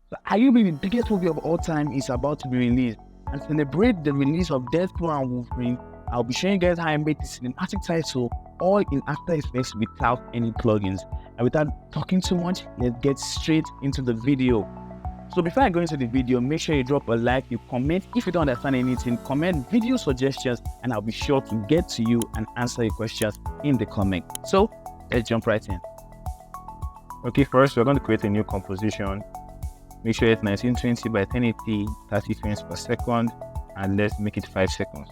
So arguably the biggest movie of all time is about to be released. And to celebrate the release of Deadpool and Wolverine, I'll be showing you guys how I made the cinematic title all in After Effects without any plugins. And without talking too much, let's get straight into the video. So before I go into the video, make sure you drop a like, you comment. If you don't understand anything, comment video suggestions and I'll be sure to get to you and answer your questions in the comment. So let's jump right in. Okay, first we're going to create a new composition. Make sure it's 1920 by 1080, 30 frames per second, and let's make it 5 seconds.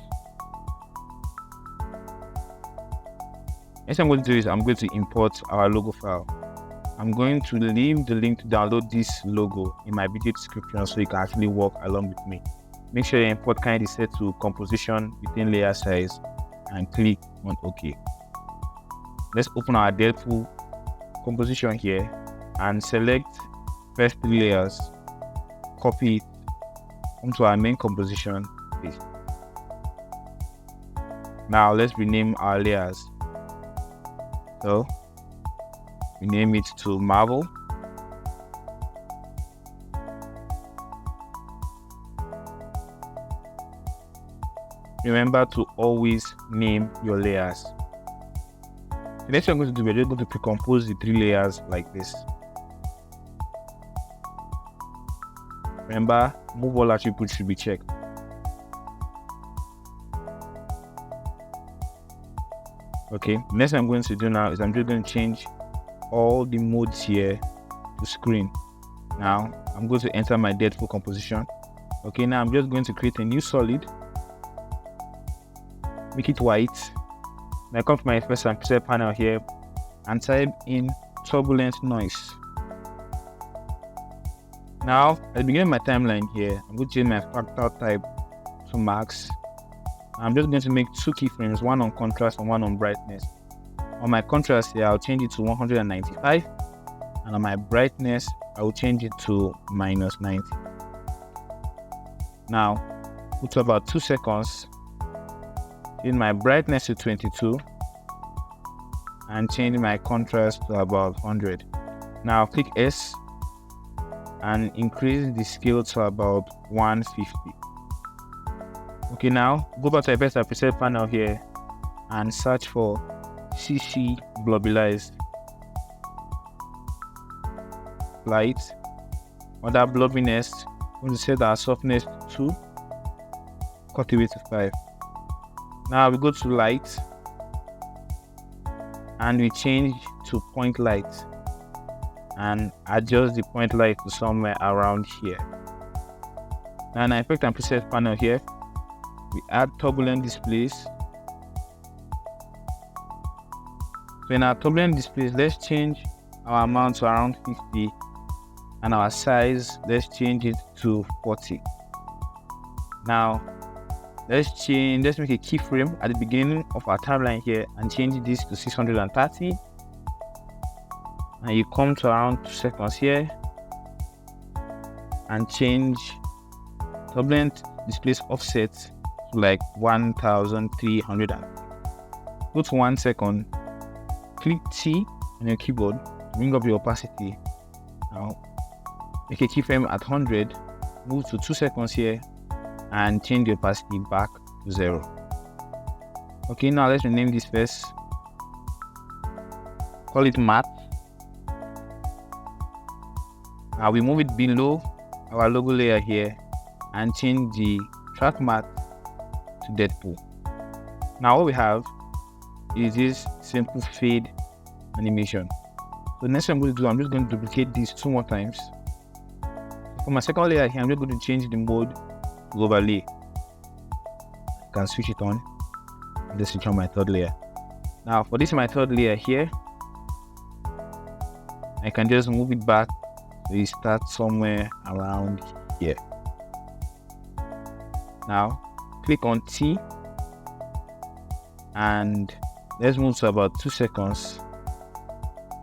Next I'm going to do is I'm going to import our logo file. I'm going to leave the link to download this logo in my video description so you can actually walk along with me. Make sure your import kind is set to composition within layer size and click on OK. Let's open our Deadpool composition here and select first 3 layers, copy it onto our main composition, paste. Now let's rename our layers. So rename it to Marvel. Remember to always name your layers. The next thing I'm going to do, we're just going to pre-compose the 3 layers like this. Remember, move all attributes should be checked. Okay, next thing I'm going to do now is I'm just going to change all the modes here to screen. Now I'm going to enter my Deadpool composition. Okay, now I'm just going to create a new solid, make it white. Then I come to my effects and preset panel here and type in turbulent noise. Now at the beginning of my timeline here, I'm going to change my fractal type to max. I'm just going to make 2 keyframes, one on contrast and one on brightness. On my contrast here, I'll change it to 195, and on my brightness, I will change it to -90. Now, put about 2 seconds, change my brightness to 22, and change my contrast to about 100. Now, click S and increase the scale to about 150. Okay, now go back to the effects and preset panel here and search for CC Blobilize light. Under blobbiness, we're going to set our softness to 2, cut away to 5. Now we go to light and we change to point light and adjust the point light to somewhere around here. Now in our effect and preset panel here, we add turbulent displays. So in our turbulent displays, let's change our amount to around 50 and our size, let's change it to 40. Now let's make a keyframe at the beginning of our timeline here and change this to 630. And you come to around 2 seconds here and change turbulent displays offset to like 1300. Go to 1 second, click T on your keyboard to bring up the opacity. Now make a keyframe at 100, move to 2 seconds here and change the opacity back to 0. Okay, now let's rename this first, call it matte. Now we move it below our logo layer here and change the track matte to Deadpool. Now what we have is this simple fade animation. So next thing I'm going to do, I'm just going to duplicate these 2 more times. For my second layer here, I'm just going to change the mode to overlay. I can switch it on and just switch on my 3rd layer. Now for this my 3rd layer here, I can just move it back so it starts somewhere around here. Now click on T and let's move to about 2 seconds,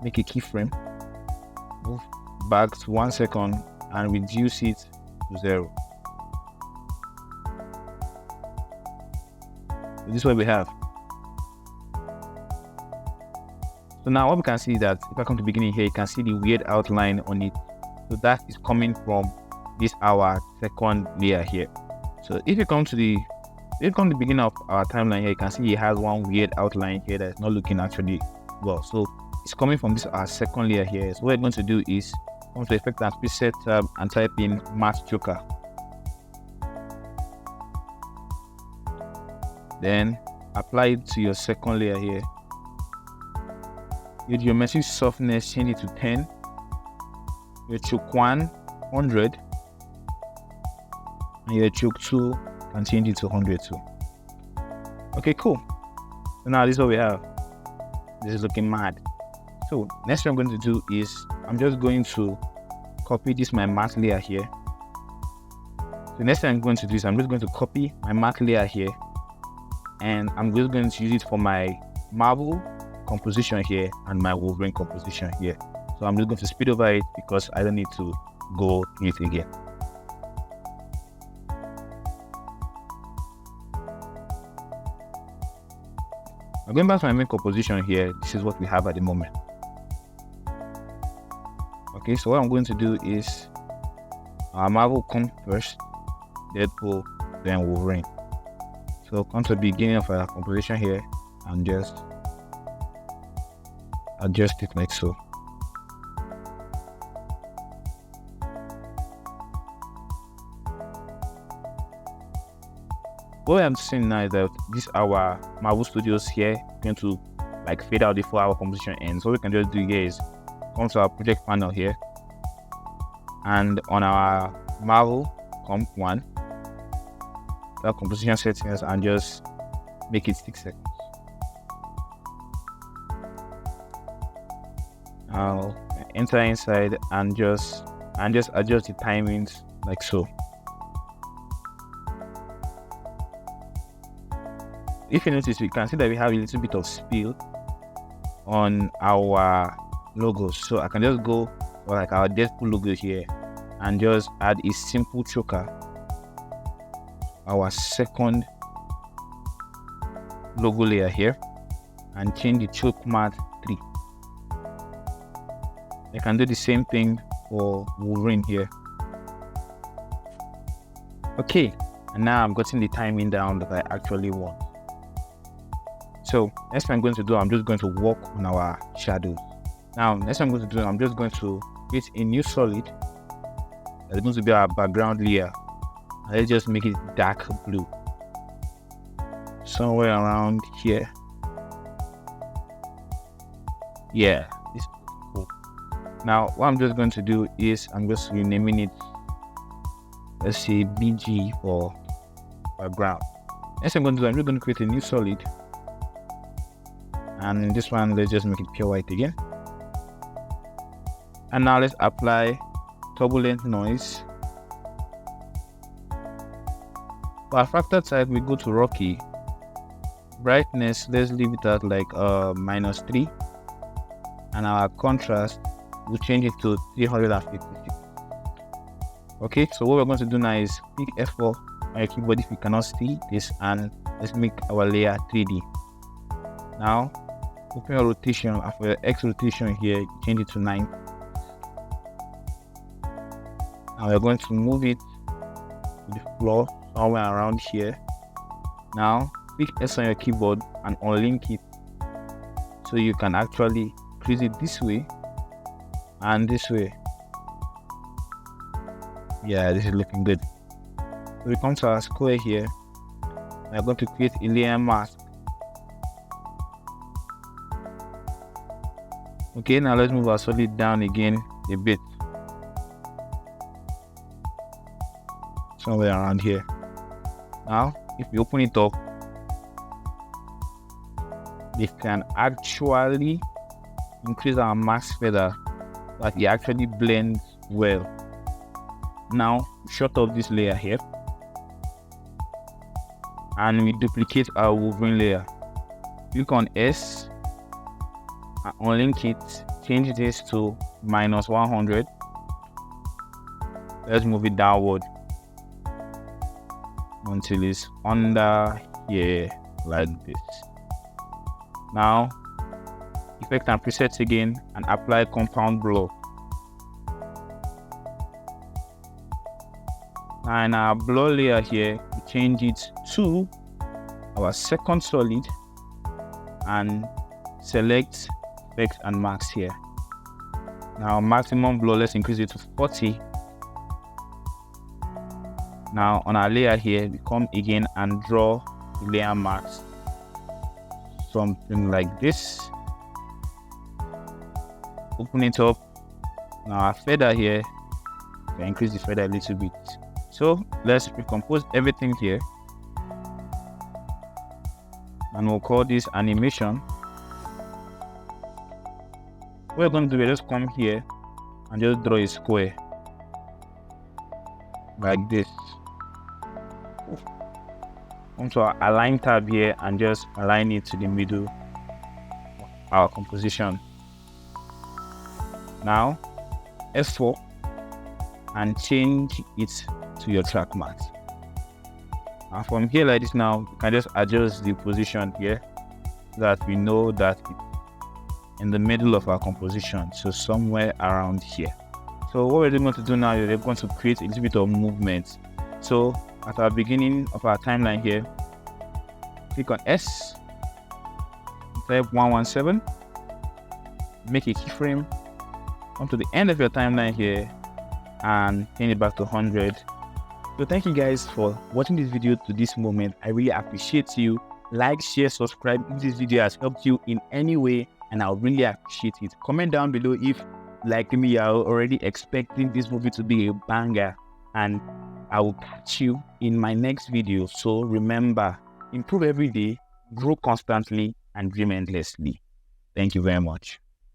make a keyframe, move back to 1 second and reduce it to 0. So this is what we have. So now what we can see is that if I come to the beginning here, you can see the weird outline on it. So that is coming from this our second layer here. So if you come to the beginning of our timeline here, you can see it has one weird outline here that's not looking actually well. So it's coming from this our second layer here. So what we're going to do is come to Effect and Preset tab and type in Matte Joker. Then apply it to your second layer here. Your geometric softness, change it to 10. Your choke 1, 100. And your choke 2 can change it to 100 too. Okay, cool. So now this is what we have. This is looking mad. So next thing I'm going to do is I'm just going to copy this my matte layer here. So next thing I'm going to do is I'm just going to copy my matte layer here, and I'm just going to use it for my Marvel composition here and my Wolverine composition here. So I'm just going to speed over it because I don't need to go through it again. I'm going back to my main composition here. This is what we have at the moment. Okay, so what I'm going to do is Marvel come first, Deadpool, then Wolverine. So come to the beginning of our composition here and just adjust it like so. What I'm seeing now is that this our Marvel Studios here going to like fade out before our composition ends. So what we can just do here is come to our project panel here, and on our Marvel comp 1, that composition settings, and just make it 6 seconds. I'll enter inside and just adjust the timings like so. If you notice, we can see that we have a little bit of spill on our logos. So I can just go for like our Deadpool logo here and just add a simple choker, our second logo layer here, and change the choke matte 3. I can do the same thing for Wolverine here. Okay, and now I'm getting the timing down that I actually want. So next thing I'm going to do, I'm just going to work on our shadows. Now, next thing I'm going to do, I'm just going to create a new solid that's going to be our background layer. And let's just make it dark blue, somewhere around here. Yeah, this is cool. Now, what I'm just going to do is I'm just renaming it, let's say BG for background. Next thing I'm going to do, I'm just going to create a new solid. And this one, let's just make it pure white again. And now let's apply turbulent noise. For our factor type, we go to Rocky. Brightness, let's leave it at like -3. And our contrast, we'll change it to 356. Okay, so what we're going to do now is pick F4 on your keyboard if you cannot see this, and let's make our layer 3D. Now, open your rotation, and for your X rotation here, change it to 9. Now we're going to move it to the floor somewhere around here. Now pick S on your keyboard and unlink it so you can actually increase it this way and this way. Yeah, this is looking good. So we come to our square here. We're going to create a layer mask. Okay, now let's move our solid down again a bit, somewhere around here. Now, if we open it up, we can actually increase our mask feather so that it actually blends well. Now, shut off this layer here, and we duplicate our Wolverine layer. Click on S, and unlink it, change this to -100. Let's move it downward until it's under here like this. Now, effect and presets again, and apply compound blur. Now in our blur layer here, we change it to our second solid and select effects and max here. Now maximum blur, let's increase it to 40. Now on our layer here, we come again and draw the layer max, something like this. Open it up. Now our feather here, we can increase the feather a little bit. So let's recompose everything here, and we'll call this animation. What we're going to do is just come here and just draw a square like this. Come to our align tab here and just align it to the middle of our composition. Now F4 and change it to your track max. And from here like this, now you can just adjust the position here so that we know that it's in the middle of our composition, so somewhere around here. So what we're going to do now is we're going to create a little bit of movement. So at our beginning of our timeline here, click on S, type 117, make a keyframe, come to the end of your timeline here and change it back to 100. So thank you guys for watching this video to this moment. I really appreciate you. Like, share, subscribe if this video has helped you in any way, and I'll really appreciate it. Comment down below if, like me, you're already expecting this movie to be a banger, and I will catch you in my next video. So remember, improve every day, grow constantly, and dream endlessly. Thank you very much.